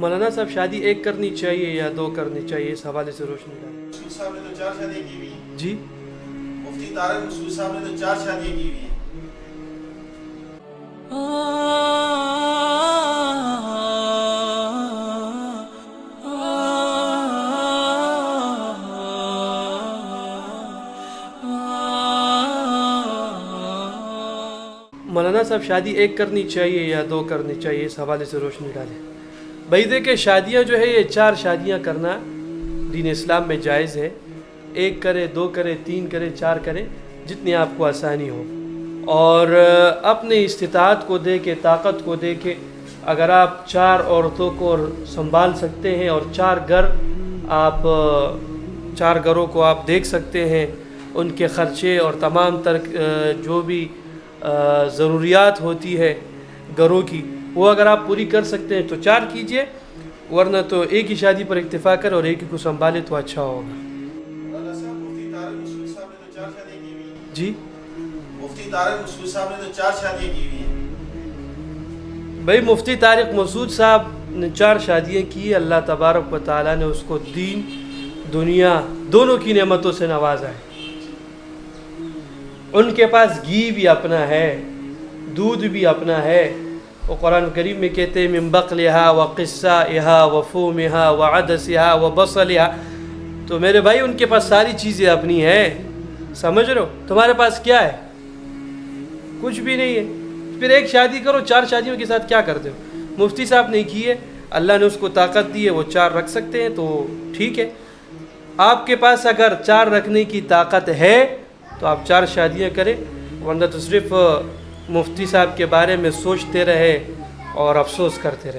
مولانا صاحب شادی ایک کرنی چاہیے یا دو کرنی چاہیے، اس حوالے سے روشنی ڈالیں۔ مسعود صاحب نے تو 4 شادیاں کی ہوئی ہیں۔ جی مفتی طارق مسعود صاحب نے تو 4 شادیاں کی ہوئی ہیں۔ مولانا صاحب شادی ایک کرنی چاہیے یا دو کرنی چاہیے، اس حوالے سے روشنی ڈالیں۔ بھائی دیکھیں شادیاں جو ہے یہ 4 شادیاں کرنا دین اسلام میں جائز ہے، 1 کرے 2 کرے 3 کرے 4 کرے جتنی آپ کو آسانی ہو، اور اپنے استطاعت کو دیکھے طاقت کو دیکھے اگر آپ 4 عورتوں کو سنبھال سکتے ہیں اور 4 گھر آپ 4 گھروں کو آپ دیکھ سکتے ہیں، ان کے خرچے اور تمام تر جو بھی ضروریات ہوتی ہے گھروں کی وہ اگر آپ پوری کر سکتے ہیں تو 4 کیجئے، ورنہ تو ایک ہی شادی پر اکتفا کر اور ایک ہی کو سنبھالے تو اچھا ہوگا۔ مولانا صاحب مفتی طارق مسعود صاحب نے تو 4 شادیاں کی ہوئی ہیں۔ جی مفتی طارق مسعود صاحب نے تو 4 شادیاں کی ہوئی ہیں۔ بھائی مفتی طارق مسعود صاحب نے 4 شادیاں کی، اللہ تبارک و تعالیٰ نے اس کو دین دنیا دونوں کی نعمتوں سے نوازا ہے۔ ان کے پاس گھی بھی اپنا ہے، دودھ بھی اپنا ہے، وہ قرآن کریم میں کہتے ہیں من بقلها وقصائها وفومها وعدسها وبصلها، تو میرے بھائی ان کے پاس ساری چیزیں اپنی ہیں، سمجھ رہے ہو؟ تمہارے پاس کیا ہے؟ کچھ بھی نہیں ہے، پھر ایک شادی کرو، 4 شادیوں کے ساتھ کیا کرتے ہو؟ مفتی صاحب نے کی ہے، اللہ نے اس کو طاقت دی ہے، وہ 4 رکھ سکتے ہیں تو ٹھیک ہے۔ آپ کے پاس اگر 4 رکھنے کی طاقت ہے تو آپ 4 شادیاں کریں، ورنہ تو صرف مفتی صاحب کے بارے میں سوچتے رہے اور افسوس کرتے رہے۔